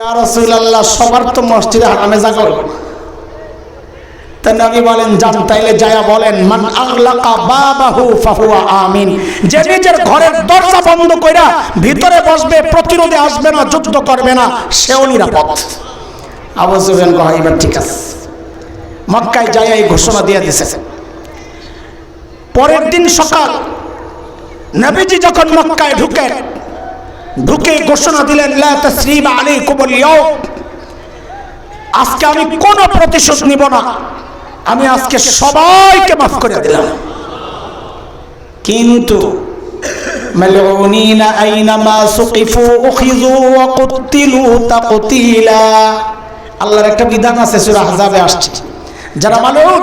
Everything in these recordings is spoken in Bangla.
ইয়া রাসূলুল্লাহ, সবার তো মসজিদে হারামে জায়গা হলো না। তা নবী বলেন, যান তাইলে যায়া বলেন, মান আগলাকা বাবাহু ফাহুয়া আমিন। যে নিজের ঘরের দরজা বন্ধ কইরা ভিতরে বসবে, প্রতিরোধে আসবে না, যুদ্ধ করবে না, সেও নিরাপদ। আবু সুফিয়ান কয়, এবার ঠিক আছে। মক্কায় যায়া এই ঘোষণা দিয়ে দিয়েছে। পরের দিন সকাল নবীজি যখন মক্কায় ঢুকে ঘোষণা দিলেন, লা তাসরিবা আলাইকুমুল ইয়াউম, আজকে আমি কোনো প্রতিশোধ নিব না, আমি আজকে সবাইকে মাফ করে দিলাম। কিন্তু মালউনিনা আইনামা সুকিফু উখিযু ওয়া কুতিলু তাকতিলা, আল্লাহর একটা বিধান আছে, সূরা আহজাবে আসছে, যারা মালউন,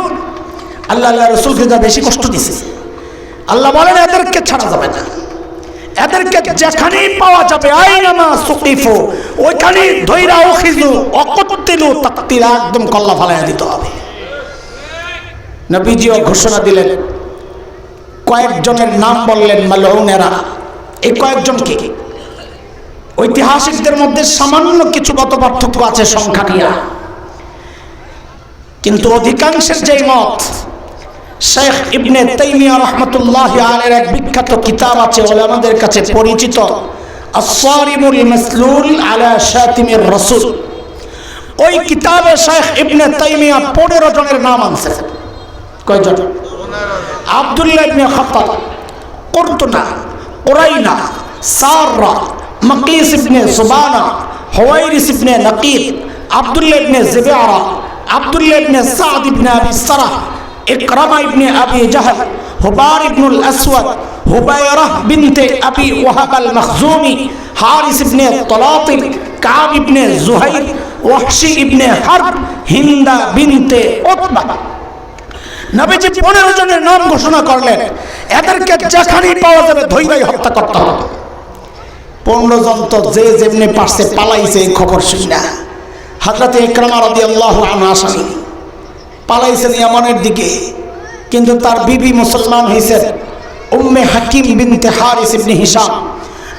আল্লাহ রাসূলকে যা বেশি কষ্ট দিয়েছে, আল্লাহ বলেন এদেরকে ছাড়া যাবে না, এদেরকে যেখানেই পাওয়া যাবে আইনামা সুকিফু, ওইখানেই ধইরা উখিযু ওয়া কুতিলু তাকতিলা, একদম কল্লা ফালাইয়া দিতে হবে। নবীজিও ঘোষণা দিলেন, কয়েকজনের নাম বললেন মালউনেরা। এই কয়েকজনকে ঐতিহাসিকদের মধ্যে সামান্য কিছু মত পার্থক্য আছে সংখ্যা নিয়ে, কিন্তু অধিকাংশের যেই মত, শেখ ইবনে তাইমিয়া রাহমাতুল্লাহি আলাইহির এক বিখ্যাত কিতাব আছে, ওলামাদের কাছে পরিচিত, আস-সারিমুল মাসলুল আলা শাতিমির রাসূল। ওই কিতাবে শেখ ইবনে তাইমিয়া 15 জনের নাম আনছে। কয়জন? আব্দুল্লাহ ইবনে খাত্তাব, কুরতুনা, উরাইনা, সাররা, মাকিস ইবনে সুবানা, হুয়াইরিস ইবনে নাকিব, আব্দুল্লাহ ইবনে জিবারা, আব্দুল্লাহ ইবনে সাদ ইবনে আবি সারাহ, ইকরামা ইবনে আবি জাহল, হুবার ইবনুল আসওয়াদ, হুবায়রাহ বিনতে আবি ওয়াহাব আল মখজুমি, হারিস ইবনে তলাতিব, কাব ইবনে জুহাইর, ওয়াহশি ইবনে হারব, হিন্দা বিনতে উতবা। নবীজি 15 জনের নাম ঘোষণা করলেন, এদেরকে যেখানেই পাওয়া যাবে ধৈর্যই হত্যা করতে হবে। 15 জন তো যে যেমনি পারছে পালাইছে, এই খবর শুনে হযরত ইকরামা রাদিয়াল্লাহু আনহু আসামি পালাইছেন ইয়ামানের দিকে, কিন্তু তার বিবি মুসলমান হয়েছেন উম্মে হাকিম বিনতে হারিস ইবনে হিশাম।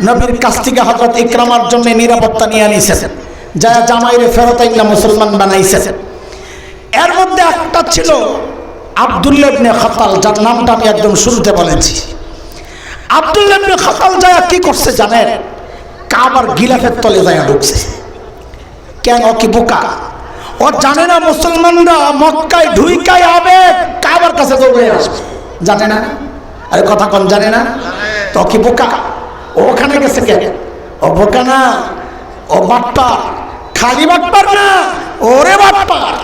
নবীর কাছ থেকে হযরত ইকরামার জন্য নিরাপত্তা নিয়ে আনিছেন, যা জামাইরে ফেরত আইনা মুসলমান বানাইছেন। এর মধ্যে একটা ছিল আব্দুল্লাহ ইবনে খাতাল, যার নামটা আমি একদম শুরুতে বলেছি। আব্দুল্লাহ ইবনে খাতাল যায় কি করছে জানেন? কাবার গিলাফের তলে যায় ঢুকছে। কেন? কি বোকা? ও জানে না মুসলমানরা মক্কায় ঢুইকায় হবে কাবার কাছে দৌড়ে আসবে, জানে না? আরে কথা কোন জানে না? তো কি বোকা? ওখানে গেছে কেন? ও বোকা না, ও বাটপার। খালি বাটপার না, ওরে বাটপার।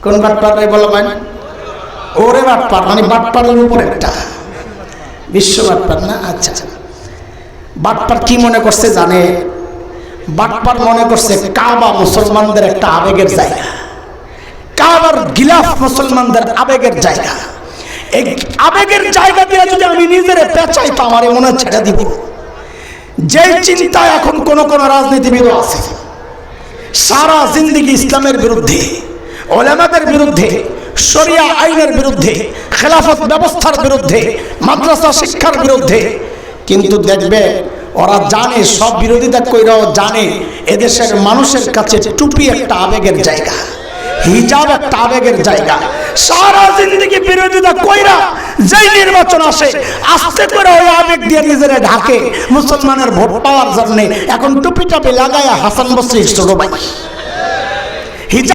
কোন বাটপার বলো ভাই? ওরে বাটপার, মানে বাটপারের উপর একটা বিশ্ব বাটপার না। আচ্ছা, বাটপার কি মনে করছে জানে? বাটপার মনে করছে কাবা মুসলমানদের একটা আবেগের জায়গা, কাবার গিলাফ মুসলমানদের আবেগের জায়গা। এই আবেগের জায়গা দিয়ে যদি আমি নিজের পেঁচাই তো আমার মনে ছেড়ে দিব। যেই চিন্তা এখন কোন রাজনীতিবিদ আছে, সারা জিন্দেগি ইসলামের বিরুদ্ধে, ওলামাদের বিরুদ্ধে, শরিয়া আইনের বিরুদ্ধে, খেলাফত ব্যবস্থার বিরুদ্ধে, মাদ্রাসা শিক্ষার বিরুদ্ধে, কিন্তু দেখবে ওরা জানে, সব বিরোধিতা কইরাও জানে এদেশের মানুষের কাছে টুপি একটা আবেগের জায়গা, হিজাব একটা আবেগের জায়গা। সারা জিন্দেগি বিরোধিতা কইরা যেই নির্বাচন আসে আস্তে করে ওই আবেগ দিয়ে নিজেরা ঢাকে মুসলমানের ভোট পাওয়ার জন্য। এখন টুপি টাপি লাগায়া হাসান বসরি ছোট ভাই